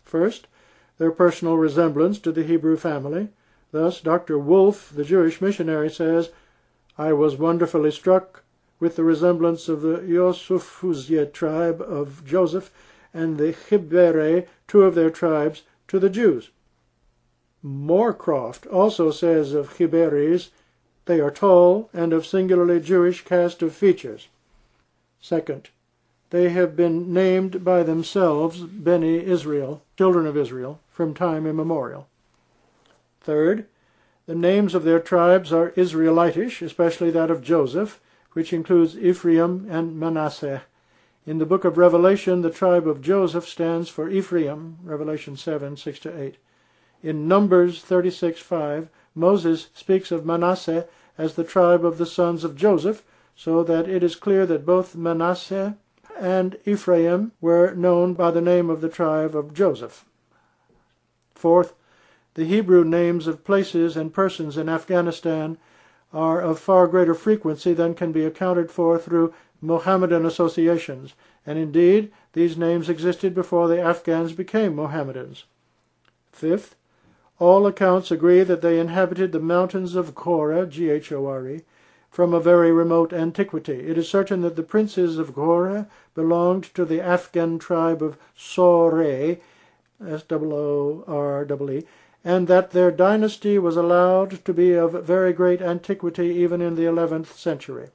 First, their personal resemblance to the Hebrew family. Thus, Dr. Wolf, the Jewish missionary, says, "I was wonderfully struck with the resemblance of the Yosufuzye tribe of Joseph and the Chibere, two of their tribes, to the Jews." Moorcroft also says of Chiberes, "They are tall and of singularly Jewish cast of features." Second, they have been named by themselves Beni Israel, children of Israel, from time immemorial. Third, the names of their tribes are Israelitish, especially that of Joseph, which includes Ephraim and Manasseh. In the book of Revelation, the tribe of Joseph stands for Ephraim, Revelation 7, 6-8. In Numbers 36:5, Moses speaks of Manasseh as the tribe of the sons of Joseph, so that it is clear that both Manasseh and Ephraim were known by the name of the tribe of Joseph. Fourth, the Hebrew names of places and persons in Afghanistan are of far greater frequency than can be accounted for through Mohammedan associations, and indeed these names existed before the Afghans became Mohammedans. Fifth, all accounts agree that they inhabited the mountains of Ghore, Ghore, from a very remote antiquity. It is certain that the princes of Ghore belonged to the Afghan tribe of Soore, Sooree, and that their dynasty was allowed to be of very great antiquity even in the 11th century.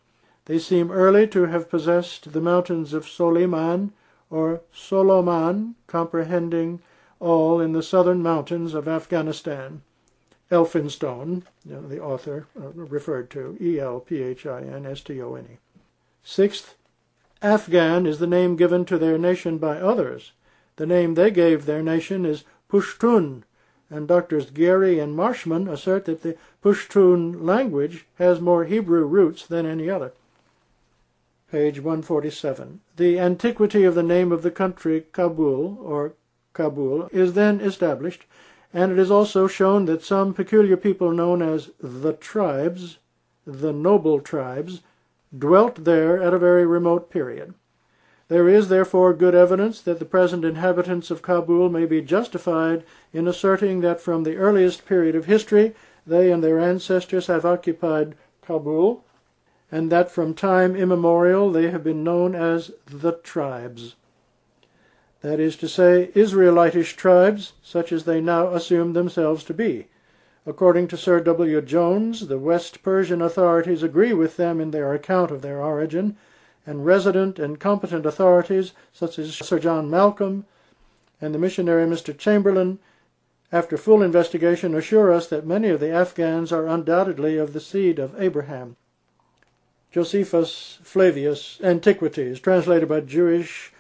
They seem early to have possessed the mountains of Soliman or Solomon, comprehending all in the southern mountains of Afghanistan. Elphinstone, the author referred to, Elphinstone. Sixth, Afghan is the name given to their nation by others. The name they gave their nation is Pushtun, and Doctors Geary and Marshman assert that the Pushtun language has more Hebrew roots than any other. Page 147. The antiquity of the name of the country, Kabul, or Kabul, is then established, and it is also shown that some peculiar people known as the tribes, the noble tribes, dwelt there at a very remote period. There is, therefore, good evidence that the present inhabitants of Kabul may be justified in asserting that from the earliest period of history they and their ancestors have occupied Kabul, and that from time immemorial they have been known as the tribes. That is to say, Israelitish tribes, such as they now assume themselves to be. According to Sir W. Jones, the West Persian authorities agree with them in their account of their origin, and resident and competent authorities, such as Sir John Malcolm and the missionary Mr. Chamberlain, after full investigation, assure us that many of the Afghans are undoubtedly of the seed of Abraham. Josephus Flavius, Antiquities, translated by Jewish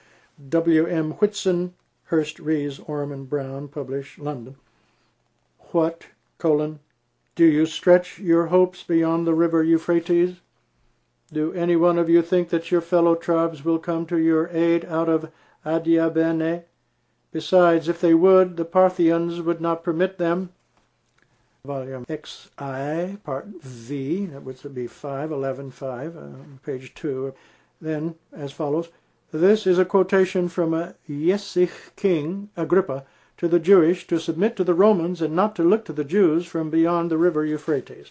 W. M. Whitson, Hurst, Rees, Orman, Brown, published, London. What, do you stretch your hopes beyond the river Euphrates? Do any one of you think that your fellow tribes will come to your aid out of Adiabene? Besides, if they would, the Parthians would not permit them. Volume XI, Part V, that would be 5:11:5, page 2. Then, as follows, this is a quotation from a Yesich king, Agrippa, to the Jewish to submit to the Romans and not to look to the Jews from beyond the river Euphrates.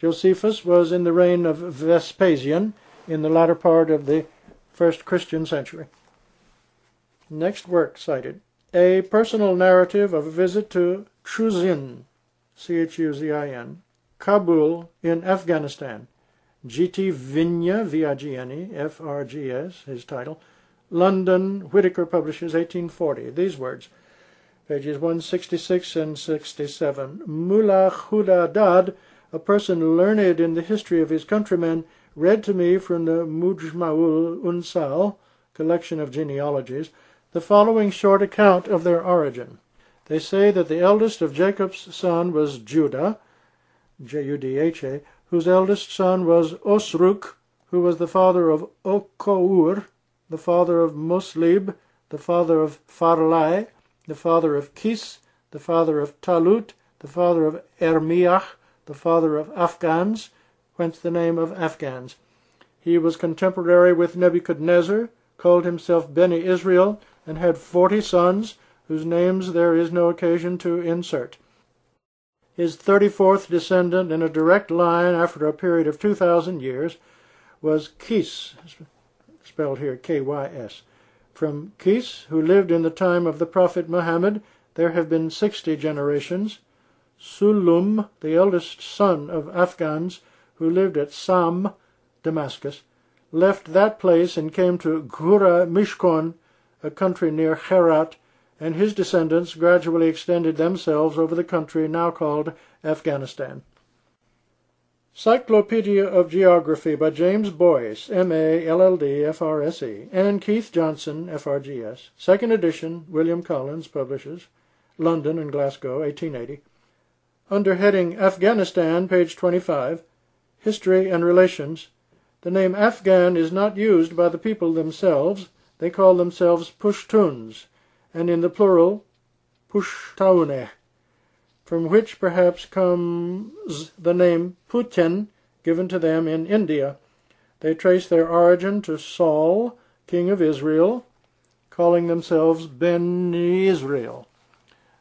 Josephus was in the reign of Vespasian in the latter part of the first Christian century. Next work cited, a personal narrative of a visit to Chuzin, Chuzin, Kabul in Afghanistan. G.T. Vinya, V-I-G-N-E, F-R-G-S, his title. London, Whitaker Publishers, 1840. These words, pages 166 and 67. Mullah Khudadad, a person learned in the history of his countrymen, read to me from the Mujma'ul Unsal, collection of genealogies, the following short account of their origin. They say that the eldest of Jacob's son was Judah, J-U-D-H-A, whose eldest son was Osruk, who was the father of Okour, the father of Muslib, the father of Farlai, the father of Kis, the father of Talut, the father of Ermiach, the father of Afghans, whence the name of Afghans. He was contemporary with Nebuchadnezzar, called himself Beni Israel, and had 40 sons, whose names there is no occasion to insert. His 34th descendant in a direct line after a period of 2,000 years was Qis, spelled here K-Y-S. From Qis, who lived in the time of the Prophet Muhammad, there have been 60 generations. Sulum, the eldest son of Afghans, who lived at Sam, Damascus, left that place and came to Ghura Mishkon, a country near Herat, and his descendants gradually extended themselves over the country now called Afghanistan. Cyclopedia of Geography by James Boyce, M.A., LL.D., F.R.S.E., and Keith Johnson, F.R.G.S. Second edition, William Collins, Publishers, London and Glasgow, 1880. Under heading Afghanistan, page 25, History and Relations, the name Afghan is not used by the people themselves. They call themselves Pushtuns, and in the plural, Pushtauneh, from which perhaps comes the name Putin, given to them in India. They trace their origin to Saul, king of Israel, calling themselves Beni Israel.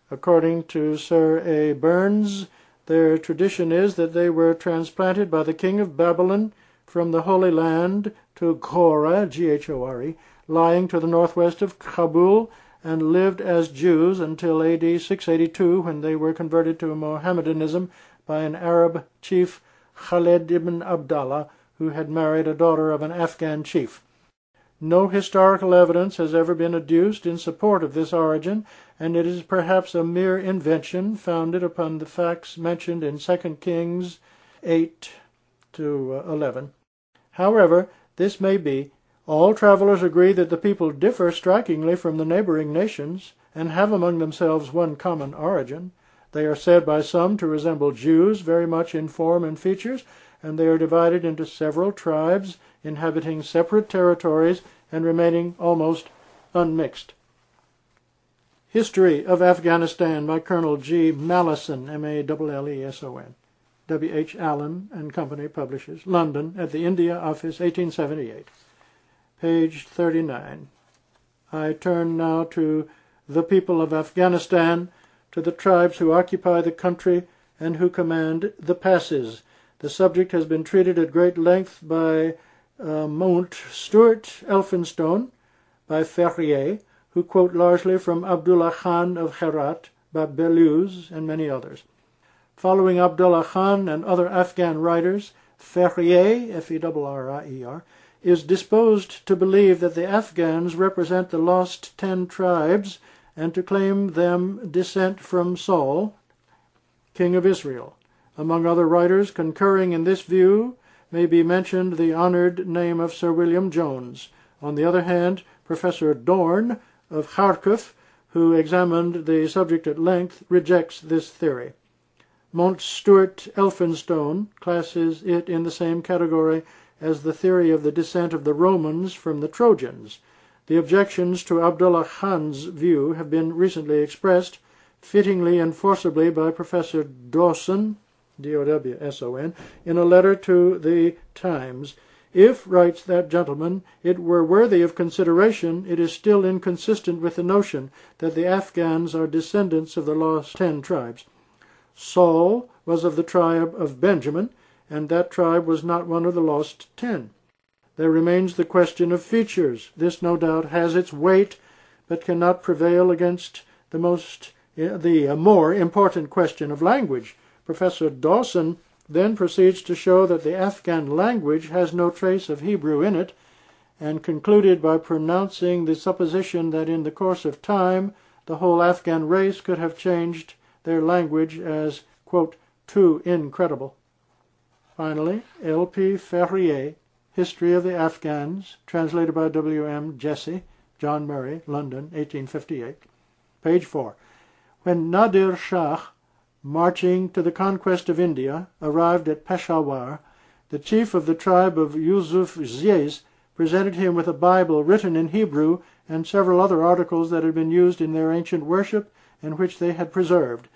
According to Sir A. Burns, their tradition is that they were transplanted by the king of Babylon from the Holy Land to Ghora, G-H-O-R-E, lying to the northwest of Kabul, and lived as Jews until A.D. 682, when they were converted to Mohammedanism by an Arab chief, Khalid ibn Abdallah, who had married a daughter of an Afghan chief. No historical evidence has ever been adduced in support of this origin, and it is perhaps a mere invention founded upon the facts mentioned in 2 Kings 8-11. However, this may be. All travelers agree that the people differ strikingly from the neighboring nations, and have among themselves one common origin. They are said by some to resemble Jews very much in form and features, and they are divided into several tribes, inhabiting separate territories and remaining almost unmixed. History of Afghanistan by Colonel G. Mallison, M-A-L-L-E-S-O-N. W. H. Allen and Company, Publishers, London, at the India Office, 1878. Page 39. I turn now to the people of Afghanistan, to the tribes who occupy the country and who command the passes. The subject has been treated at great length by Mount Stuart Elphinstone, by Ferrier, who quote largely from Abdullah Khan of Herat, by Beluz, and many others. Following Abdullah Khan and other Afghan writers, Ferrier, F-E-R-R-I-E-R, is disposed to believe that the Afghans represent the lost 10 tribes and to claim them descent from Saul, king of Israel. Among other writers concurring in this view may be mentioned the honored name of Sir William Jones. On the other hand, Professor Dorn of Kharkov, who examined the subject at length, rejects this theory. Mount Stuart Elphinstone classes it in the same category as the theory of the descent of the Romans from the Trojans. The objections to Abdullah Khan's view have been recently expressed, fittingly and forcibly, by Professor Dawson, D-O-W-S-O-N, in a letter to the Times. If, writes that gentleman, it were worthy of consideration, it is still inconsistent with the notion that the Afghans are descendants of the lost 10 tribes. Saul was of the tribe of Benjamin, and that tribe was not one of the lost 10. There remains the question of features. This, no doubt, has its weight, but cannot prevail against the more important question of language. Professor Dawson then proceeds to show that the Afghan language has no trace of Hebrew in it, and concluded by pronouncing the supposition that in the course of time the whole Afghan race could have changed their language as, quote, too incredible. Finally, L.P. Ferrier, History of the Afghans, translated by W.M. Jesse, John Murray, London, 1858. Page 4. When Nadir Shah, marching to the conquest of India, arrived at Peshawar, the chief of the tribe of Yusuf Ziez presented him with a Bible written in Hebrew and several other articles that had been used in their ancient worship and which they had preserved.